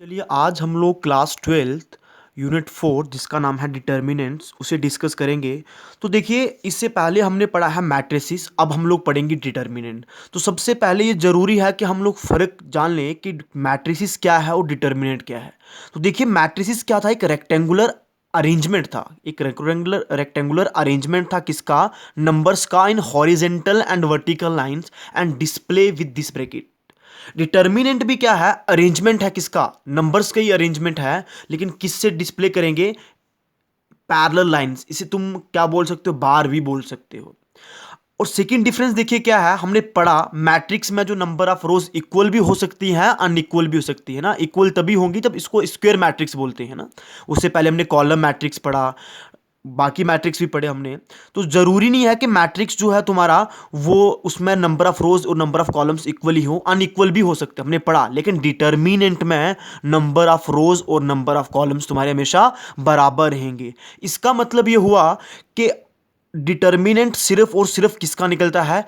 चलिए आज हम लोग क्लास 12th यूनिट 4 जिसका नाम है डिटर्मिनेंट्स उसे डिस्कस करेंगे। तो देखिए इससे पहले हमने पढ़ा है मैट्रिसेस, अब हम लोग पढ़ेंगे डिटर्मिनेंट। तो सबसे पहले ये ज़रूरी है कि हम लोग फ़र्क जान लें कि मैट्रिसेस क्या है और डिटर्मिनेंट क्या है। तो देखिए मैट्रिसेस क्या था, एक रेक्टेंगुलर अरेंजमेंट था, एक रेक्टेंगुलर अरेंजमेंट था किसका, नंबर्स का in horizontal and vertical lines and display with this bracket. Determinant भी क्या है, अरेंजमेंट है किसका, नंबर्स का ही अरेंजमेंट है, लेकिन किससे डिस्प्ले करेंगे, पैरेलल लाइंस। इसे तुम क्या बोल सकते हो, बार भी बोल सकते हो। और सेकंड डिफरेंस देखिए क्या है, हमने पढ़ा मैट्रिक्स में जो नंबर ऑफ रोज इक्वल भी हो सकती है अनइक्वल भी हो सकती है ना। इक्वल तभी होंगी जब इसको स्क्वायर मैट्रिक्स बोलते हैं ना। उससे पहले हमने कॉलम मैट्रिक्स पढ़ा, बाकी मैट्रिक्स भी पढ़े हमने। तो जरूरी नहीं है कि मैट्रिक्स जो है तुम्हारा वो उसमें नंबर ऑफ रोज और नंबर ऑफ कॉलम्स इक्वली हो, अनइक्वल भी हो सकते हैं, हमने पढ़ा। लेकिन डिटर्मिनेंट में नंबर ऑफ रोज और नंबर ऑफ कॉलम्स तुम्हारे हमेशा बराबर रहेंगे। इसका मतलब ये हुआ कि डिटर्मिनेंट सिर्फ और सिर्फ किसका निकलता है,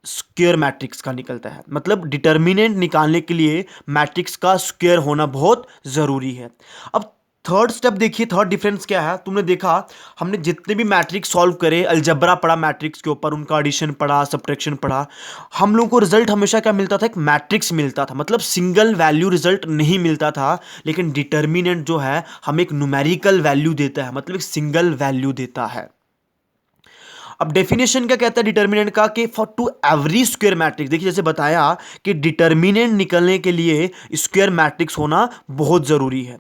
स्क्वायर मैट्रिक्स का निकलता है। मतलब डिटर्मिनेंट निकालने के लिए मैट्रिक्स का स्क्वायर होना बहुत जरूरी है। अब थर्ड स्टेप देखिए, थर्ड डिफरेंस क्या है, तुमने देखा हमने जितने भी मैट्रिक्स सॉल्व करे, अलजबरा पढ़ा मैट्रिक्स के ऊपर, उनका एडिशन पढ़ा, सब्ट्रैक्शन पढ़ा, हम लोगों को रिजल्ट हमेशा क्या मिलता था, एक मैट्रिक्स मिलता था, मतलब सिंगल वैल्यू रिजल्ट नहीं मिलता था। लेकिन डिटर्मिनेंट जो है हमें एक न्यूमेरिकल वैल्यू देता है, मतलब एक सिंगल वैल्यू देता है। अब डेफिनेशन क्या कहता है डिटर्मिनेंट का, कि for to every square matrix, देखिए जैसे बताया कि डिटर्मिनेंट निकलने के लिए स्क्वायर मैट्रिक्स होना बहुत जरूरी है।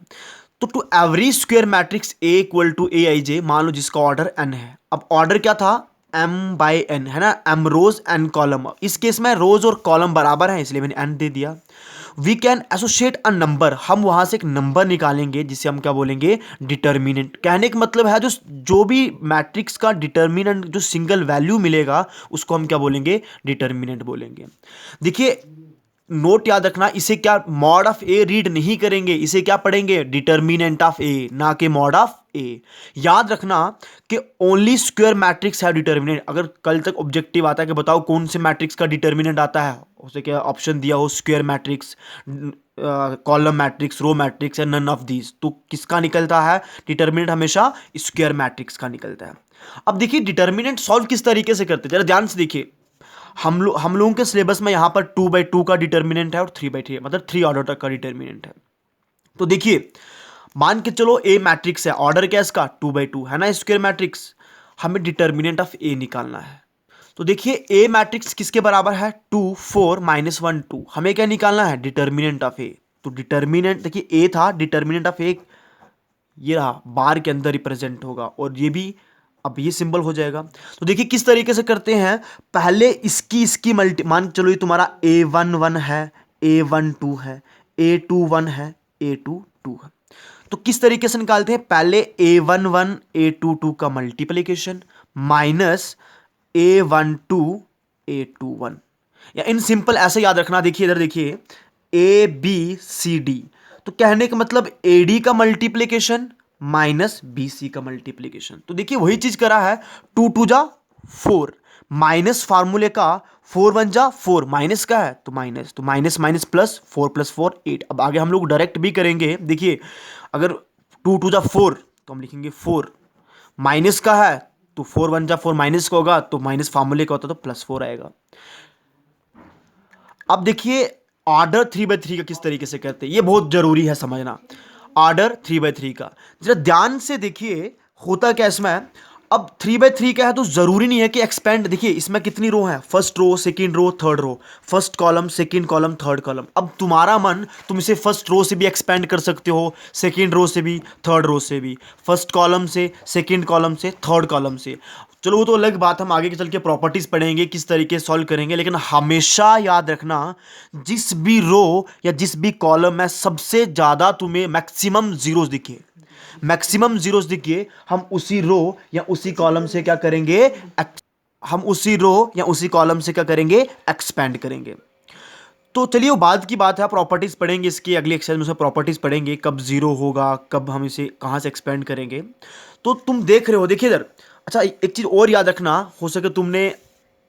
तो to every square matrix A equal to A I J, मान लो जिसका ऑर्डर एन है। अब ऑर्डर क्या था, एम बाई एन है ना, एम रोज एन कॉलम। इस केस में रोज और कॉलम बराबर है इसलिए मैंने एन दे दिया। We can associate a number, हम वहां से एक नंबर निकालेंगे जिसे हम क्या बोलेंगे, डिटर्मिनेंट। कहने का मतलब है जो जो भी मैट्रिक्स का डिटर्मिनेंट जो सिंगल वैल्यू मिलेगा उसको हम क्या बोलेंगे, डिटर्मिनेंट बोलेंगे। देखिए नोट याद रखना, इसे क्या मॉड ऑफ ए रीड नहीं करेंगे, इसे क्या पढ़ेंगे, डिटर्मिनेंट ऑफ ए, ना कि मॉड ऑफ ए। याद रखना कि ओनली स्क्वायर मैट्रिक्स है डिटर्मिनेंट। अगर कल तक ऑब्जेक्टिव आता है कि बताओ कौन से मैट्रिक्स का डिटर्मिनेंट आता है, उसे क्या ऑप्शन दिया हो, square matrix, column matrix, row matrix, या नन ऑफ दीज, तो किसका निकलता है डिटर्मिनेंट, हमेशा स्क्वायर मैट्रिक्स का निकलता है। अब देखिए डिटर्मिनेंट सॉल्व किस तरीके से करते हैं, जरा ध्यान से देखिए। हम लोगों के सिलेबस में यहां पर 2/2 का डिटर्मिनेंट है और 3/3, मतलब 3 ऑर्डर तक का डिटर्मिनेंट है। तो देखिए मान के चलो ए मैट्रिक्स है, ऑर्डर क्या है इसका, 2/2 है ना, स्क्वायर मैट्रिक्स। हमें डिटर्मिनेंट ऑफ ए निकालना है। तो देखिए ए मैट्रिक्स किसके बराबर है, 2 4 -1 2। हमें क्या निकालना है, डिटर्मिनेंट ऑफ ए। तो डिटर्मिनेंट देखिए ए था, डिटर्मिनेंट ऑफ ए ये रहा, बार के अंदर रिप्रेजेंट होगा, और ये भी अब ये सिंबल हो जाएगा। तो देखिए किस तरीके से करते हैं, पहले इसकी इसकी मल्टी, मान के चलो ये तुम्हारा A11 है, A12 है, A21 है, A22 है। तो किस तरीके से निकालते हैं, पहले A11 A22 का मल्टीप्लीकेशन माइनस A12 A21, या इन सिंपल ऐसे याद रखना। देखिए इधर देखिए, ABCD, तो कहने का मतलब AD का मल्टीप्लीकेशन माइनस BC का मल्टीप्लीकेशन। तो देखिए वही चीज करा है, 2 2 जा 4, माइनस फार्मूले का 4 1 जा 4, माइनस का है तो माइनस, तो माइनस माइनस प्लस, 4 + 4 8। अब आगे हम लोग डायरेक्ट भी करेंगे। देखिए अगर 2 2 जा 4 तो हम लिखेंगे 4, माइनस का है तो 4 1 जा 4, माइनस का होगा तो माइनस फार्मूले का होता तो +4 आएगा। अब देखिए ऑर्डर 3/3 का किस तरीके से करते हैं, ये बहुत जरूरी है समझना। ऑर्डर 3/3 का जरा ध्यान से देखिए, होता क्या इसमें। अब 3/3 का है तो जरूरी नहीं है कि एक्सपेंड, देखिए इसमें कितनी रो है, first row, second row, third row, first column, second column, third column. अब तुम्हारा मन, तुम इसे फर्स्ट रो से भी एक्सपेंड कर सकते हो, सेकंड रो से भी, थर्ड रो से भी, फर्स्ट कॉलम से, सेकंड कॉलम से, थर्ड कॉलम से। चलो वो तो अलग बात, हम आगे के चल के प्रॉपर्टीज पढ़ेंगे किस तरीके से सॉल्व करेंगे। लेकिन हमेशा याद रखना, जिस भी रो या जिस भी कॉलम में सबसे ज्यादा तुम्हें मैक्सिमम जीरोस दिखे, मैक्सिमम जीरोस दिखे, हम उसी रो या उसी कॉलम से क्या करेंगे, हम उसी रो या उसी कॉलम से क्या करेंगे, एक्सपेंड करेंगे। तो चलिए वो बाद की बात है, प्रॉपर्टीज पढ़ेंगे इसकी अगले एक्सरसाइज में, उसे प्रॉपर्टीज पढ़ेंगे कब जीरो होगा, कब हम इसे कहां से एक्सपेंड करेंगे। तो तुम देख रहे हो, देखिए इधर। अच्छा एक चीज और याद रखना, हो सके तुमने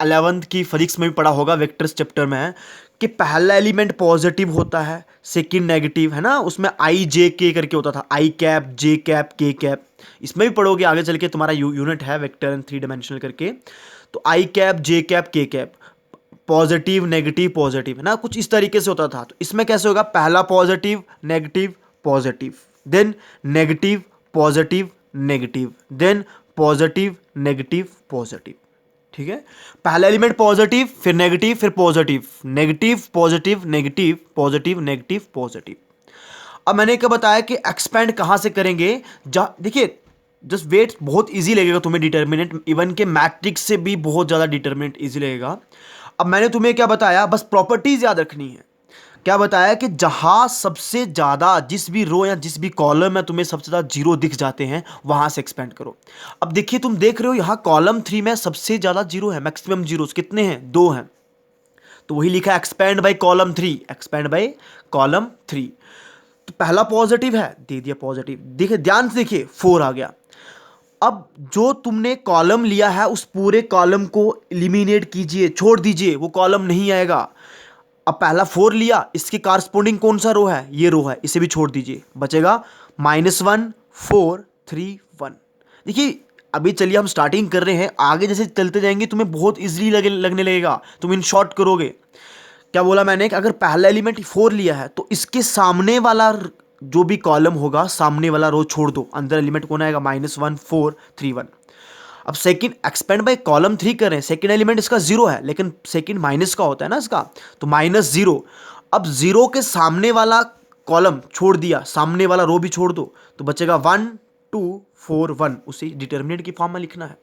11th की फिजिक्स में भी पढ़ा होगा, वेक्टर्स चैप्टर में है, कि पहला एलिमेंट पॉजिटिव होता है, सेकंड नेगेटिव, है ना, उसमें आई जे के करके होता था, आई कैप जे कैप के कैप, इसमें भी पढ़ोगे आगे चल के, तुम्हारा यूनिट है वेक्टर एंड 3 डायमेंशनल करके, तो आई कैप जे कैप के कैप, पॉजिटिव नेगेटिव पॉजिटिव, है ना, कुछ इस तरीके से होता था। तो इसमें कैसे होगा, पहला positive negative positive, then negative positive negative, then positive negative positive, ठीक है। पहला एलिमेंट पॉजिटिव, फिर नेगेटिव, फिर positive, negative positive negative positive negative positive. अब मैंने क्या बताया कि एक्सपेंड कहां से करेंगे, देखिए जस्ट वेट, बहुत इजी लगेगा तुम्हें डिटर्मिनेंट, इवन के मैट्रिक्स से भी बहुत ज़्यादा डिटर्मिनेंट इजी लगेगा। अब मैंने तुम्हें क्या बताया, बस प्रॉपर्टीज याद रखनी है। क्या बताया कि जहां सबसे ज़्यादा, जिस भी रो या जिस भी कॉलम में तुम्हें सबसे ज़्यादा जीरो दिख जाते हैं, वहां से एक्सपेंड करो। अब देखिए तुम देख रहे हो यहाँ कॉलम 3 में सबसे ज़्यादा जीरो है, मैक्सिमम जीरो कितने हैं, 2 हैं, तो वही लिखा expand by column 3, expand by column 3। तो पहला पॉजिटिव है, दे दिया पॉजिटिव, देखिए ध्यान से देखिए 4 आ गया। अब जो तुमने कॉलम लिया है उस पूरे कॉलम को एलिमिनेट कीजिए, छोड़ दीजिए, वो कॉलम नहीं आएगा। अब पहला 4 लिया, इसके कारस्पोंडिंग कौन सा रो है, ये रो है, इसे भी छोड़ दीजिए, बचेगा -1 4 3 1। देखिए अभी चलिए हम स्टार्टिंग कर रहे हैं, आगे जैसे चलते जाएंगे तुम्हें बहुत इजीली लगने लगेगा, तुम इन शॉर्ट करोगे। क्या बोला मैंने कि अगर पहला एलिमेंट 4 लिया है तो इसके सामने वाला जो भी कॉलम होगा, सामने वाला रो छोड़ दो, अंदर एलिमेंट कौन आएगा, -1 4 3 1। अब सेकंड एक्सपेंड बाय कॉलम 3 कर रहे हैं, सेकंड एलिमेंट इसका 0 है, लेकिन सेकंड माइनस का होता है ना इसका, तो -0। अब 0 के सामने वाला कॉलम छोड़ दिया, सामने वाला रो भी छोड़ दो, तो बचेगा 1 2 4 1, उसे डिटर्मिनेंट की फॉर्म में लिखना है।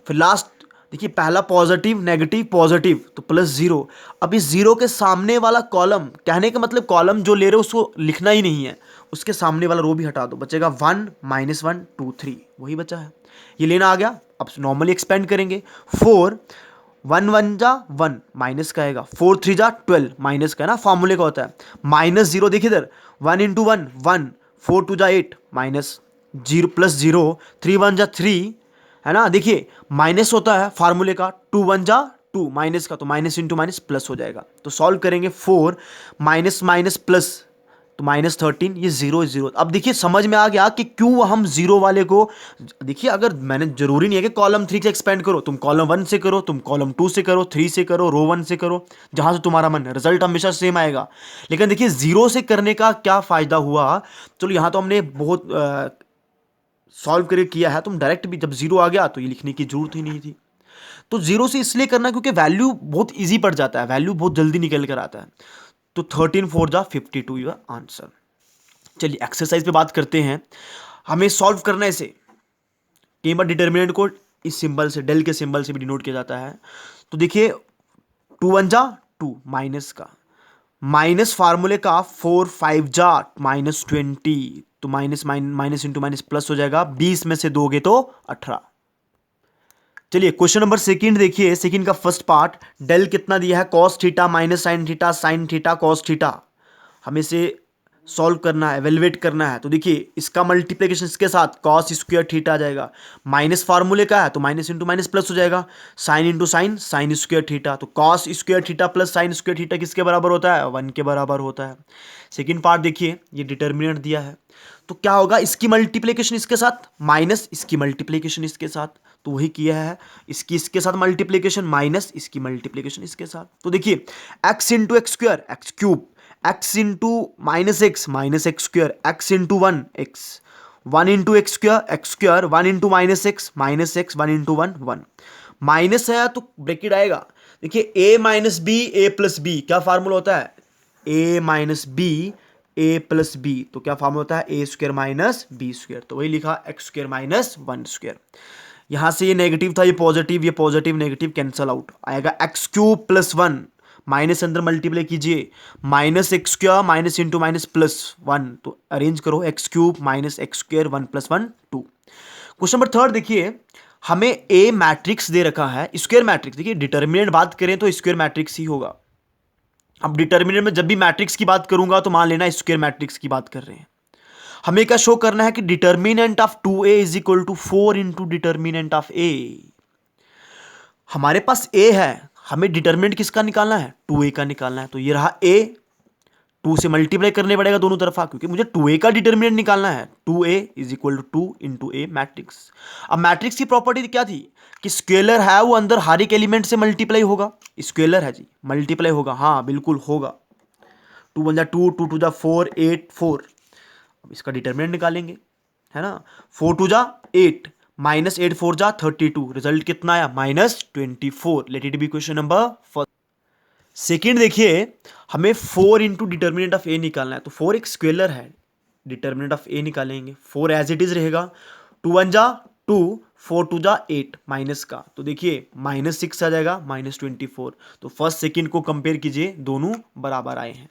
फिर लास्ट देखिए, पहला पॉजिटिव नेगेटिव पॉजिटिव, तो +0। अब इस 0 के सामने वाला कॉलम, कहने का मतलब कॉलम जो ले रहे हो उसको लिखना ही नहीं है, उसके सामने वाला रो भी हटा दो, बचेगा 1 -1 2 3, वही बचा है, ये लेना आ गया। अब नॉर्मली एक्सपेंड करेंगे, 4 1 1 जा 1, माइनस का आएगा, 4 3 जा 12, माइनस का है ना, फॉर्मूले का होता है, -0, देखिए इधर 1 × 1 1, 4 2 जा 8, -0 +0, 3 1 जा 3, है ना, देखिए माइनस होता है फार्मूले का, 2 1 जा 2, माइनस का, तो माइनस इंटू माइनस प्लस हो जाएगा। तो सॉल्व करेंगे, 4 माइनस माइनस प्लस, तो -13, ये 0 0। अब देखिए समझ में आ गया कि क्यों हम 0 वाले को, देखिए अगर मैंने, जरूरी नहीं है कि कॉलम 3 से एक्सपेंड करो, तुम कॉलम 1 से करो, तुम कॉलम 2 से करो, 3 से करो, रो 1 से करो, जहां से तुम्हारा मन है, रिजल्ट हमेशा सेम आएगा। लेकिन देखिए 0 से करने का क्या फायदा हुआ, चलो यहाँ तो हमने बहुत सॉल्व करके किया है, तुम डायरेक्ट भी जब 0 आ गया तो ये लिखने की जरूरत ही नहीं थी। तो 0 से इसलिए करना क्योंकि वैल्यू बहुत इजी पड़ जाता है, वैल्यू बहुत जल्दी निकल कर आता है। तो 13 4 जा 52 योर आंसर। चलिए एक्सरसाइज पे बात करते हैं, हमें सॉल्व करना है इसे। कई बार डिटर्मिनेंट को इस सिंबल से, डेल के सिंबल से भी डिनोट किया जाता है। तो देखिए 2 1 जा 2, माइनस का, माइनस फार्मूले का 4 5 जा -20, तो माइनस इंटू माइनस प्लस हो जाएगा, 20 में से दोगे तो 18। चलिए क्वेश्चन नंबर सेकंड देखिए, सेकंड का फर्स्ट पार्ट, डेल कितना दिया है, cos theta minus sine theta cos theta, हमें इसे सॉल्व करना है, एवेलुएट करना है। तो देखिए इसका मल्टीप्लिकेशन इसके साथ कॉस स्क्वायर थीटा आ जाएगा, माइनस फार्मूले का है तो माइनस इंटू माइनस प्लस हो जाएगा, sine into sine sine square theta, तो cos square theta plus sine square theta किसके बराबर होता है, 1 के बराबर होता है। सेकेंड पार्ट देखिए, ये डिटर्मिनेंट दिया है, तो क्या होगा, इसकी मल्टीप्लिकेशन इसके साथ माइनस इसकी मल्टीप्लिकेशन इसके साथ, तो वही किया है, इसकी इसके साथ मल्टीप्लिकेशन माइनस इसकी मल्टीप्लिकेशन इसके साथ। तो देखिए X into X square X cube, X into minus X square, X into 1 X, 1 into X square 1 into minus X 1 into 1 1, minus है तो ब्रैकेट आएगा। देखिए a minus B A plus B, क्या फार्मूला होता है, a minus B A plus B, तो क्या formula होता है, A square minus B square, तो वही लिखा एक्स स्क्वायर माइनस 1 स्क्वायर। यहां से ये नेगेटिव था, ये पॉजिटिव नेगेटिव कैंसल आउट आएगा, एक्स क्यूब प्लस 1, माइनस अंदर मल्टीप्लाई कीजिए, minus X square minus into minus plus 1, तो अरेंज करो, x cube minus X square 1 + 1 2। Question number third देखिए, हमें ए मैट्रिक्स दे रखा है, स्क्वायर मैट्रिक्स, देखिए डिटर्मिनेंट बात करें तो स्क्वायर मैट्रिक्स ही होगा। अब डिटर्मिनेंट में जब भी मैट्रिक्स की बात करूंगा तो मान लेना स्क्वायर मैट्रिक्स की बात कर रहे हैं। हमें क्या शो करना है कि determinant of 2a = 4 into determinant of a। हमारे पास a है, हमें डिटर्मिनेंट किसका निकालना है, 2a का निकालना है। तो ये रहा a, 2 से मल्टीप्लाई करने पड़ेगा दोनों तरफा, क्योंकि मुझे 2a का डिटर्मिनेंट निकालना है। 2a is equal to 2 into A matrix. अब मैट्रिक्स की प्रॉपर्टी क्या थी कि स्केलर है वो अंदर हर एक एलिमेंट से मल्टीप्लाई होगा। स्केलर है जी, मल्टीप्लाई होगा, हाँ बिल्कुल होगा। 2 वन जा 2, 2 टू जा 4, 8 4। अब इसका डिटर्मिनेंट निकालेंगे, है ना। 4 टू जा 8, माइनस 8 4 जा 32, रिजल्ट कितना आया -24। Let it be question number first. Second देखिए, हमें 4 इंटू डिटर्मिनेंट ऑफ ए निकालना है। तो 4 एक स्केलर है, डिटर्मिनेंट ऑफ ए निकालेंगे। 4 एज इट इज रहेगा, 2 वन जा 2, 4 टू जा 8, माइनस का तो देखिए -6 आ जाएगा, -24। तो फर्स्ट सेकेंड को कंपेयर कीजिए, दोनों बराबर आए हैं।